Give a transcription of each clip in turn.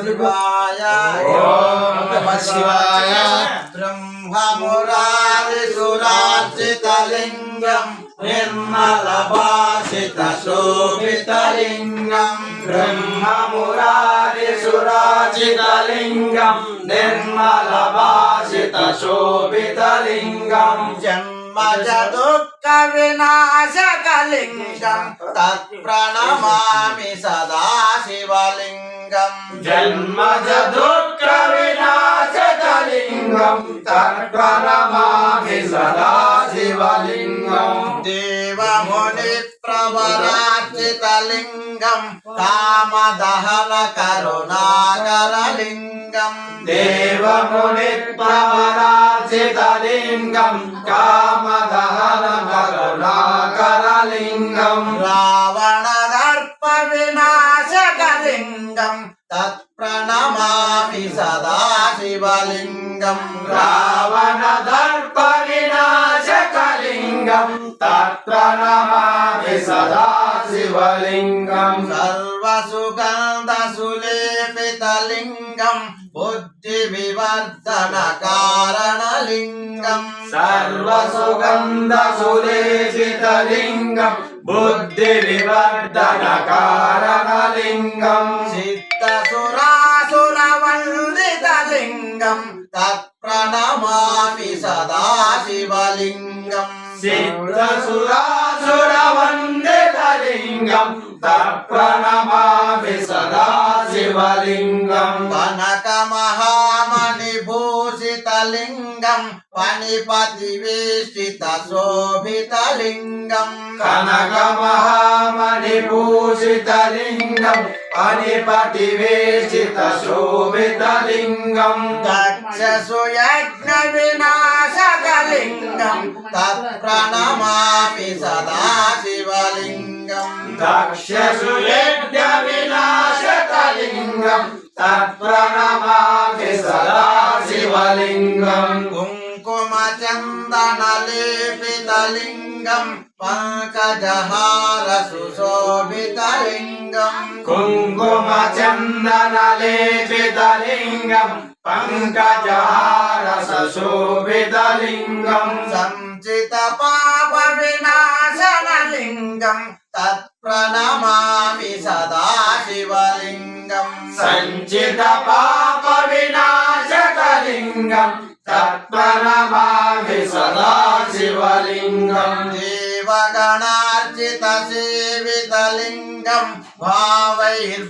शिवाय ओम नमः शिवाय ब्रह्ममुरारिसुरार्चितलिङ्गं निर्मलभासितशोभितलिङ्गं ब्रह्ममुरारिसुरार्चितलिङ्गं निर्मलभासितशोभितलिङ्गं जन्मजदुःखविनाशकलिङ्गं तत्प्रणमामि सदा शिवलिङ्गं जन्मजदुःखविनाशकलिङ्गं तत्प्रणमामि सदा शिवलिङ्गं देवमुनिप्रवरार्चितलिङ्गं कामदहनकरुणाकरलिङ्गं देवमुनिप्रवरार्चितलिङ्गं कामदहनकरुणाकरलिङ्गं रावणदर्पविनाशकलिङ्गं तत्प्रणमामि सदा शिवलिङ्गं रावणदर्पविनाशकलिङ्गं तत्प्रणमामि सदा शिवलिङ्गं सर्वसुगन्धसुलेपितलिङ्गं बुद्धिविवर्धनकारणलिङ्गं सर्वसुगन्धसुलेपितलिङ्गं बुद्धिविवर्धनकारणलिङ्गं सिद्धसुरासुरवन्दितलिङ्गं तत्प्रणमामि सदा शिवलिङ्गं सिद्धसुरासुरवन्दितलिङ्गं तत्प्रणमामि सदा शिवलिङ्गं कनकमहामणिभूषितलिङ्गं फणिपतिवेष्टितशोभितलिङ्गं कनकमहामणिभूषितलिङ्गं फणिपतिवेष्टितशोभितलिङ्गं दक्षसुयज्ञविनाशकलिङ्गं तत्प्रणमामि सदा शिवलिङ्गं दक्षसुयज्ञविनाशकलिङ्गं तत्प्रणमामि सदा शिवलिङ्गं कुङ्कुमचन्दनलेपितलिङ्गं पङ्कजहारसुशोभितलिङ्गं कुङ्कुमचन्दनलेपितलिङ्गं पङ्कजहारसुशोभितलिङ्गं संचितपापविनाशनलिङ्गं तत्प्रणमामि सदा शिवलिङ्गं संचितपापविनाशकलिङ्गं तत्प्रणमामि सदा शिवलिङ्गं देवगणार्चितसेवितलिङ्गं भावैर्भक्तिभिरेव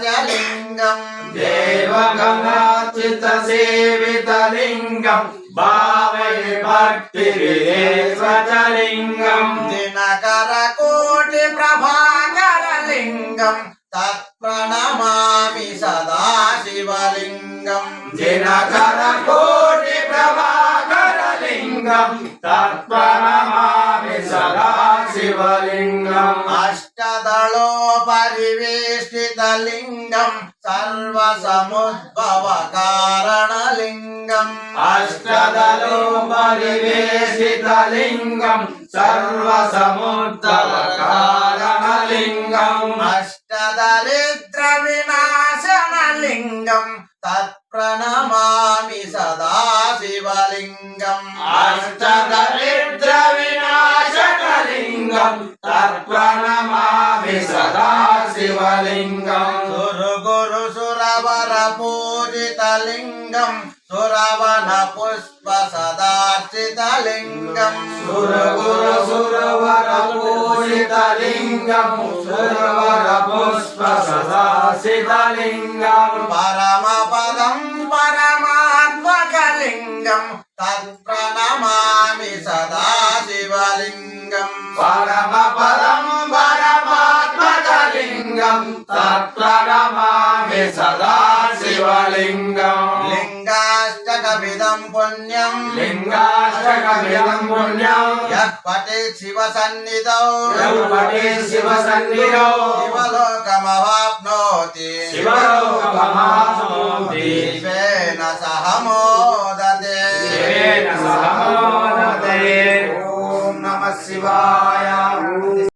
च लिङ्गं देवगणार्चितसेवितलिङ्गं भावैर्भक्तिभिरेव च लिङ्गं दिनकरकोटिप्रभाकरलिङ्गं तत्प्रणमामि सदा शिवलिङ्गं दिनकरकोटिप्रभाकरलिङ्गं तत्प्रणमामि सदा शिवलिङ्गम् अष्टदलोपरिवेष्टितलिङ्गं सर्वसमुद्भवकारणलिङ्गं अष्टदलोपरिवेष्टितलिङ्गं सर्वसमुद्भवकारणलिङ्गम् अष्टदरिद्रविनाशनलिङ्गं तत्प्रणमामि सदा शिवलिङ्गं अष्टदरिद्रविनाशकलिङ्गं तत्प्रणमामि सदा शिवलिङ्गम् सुरगुरुसुरवरपूजितलिङ्गं सुरवनपुष्पसदार्चितलिङ्गं सुरगुरुसुरवरपूजितलिङ्गं सुरवरपुष्पसदार्चितलिङ्गं परमपदं परमात्मकलिङ्गं तत्प्रणमामि सदा शिवलिङ्गं परमपदं परमात्मकलिङ्गं तत्प्रणमामि सदा शिवलिङ्गम् लिङ्गाष्टकविधं पुण्यं लिङ्गाष्टकमिदं पुण्यं यः पठेत् शिवसन्निधौ यः पठेत् शिवसन्निधौ शिवलोकमवाप्नोति शिवलोकमवाप्नोति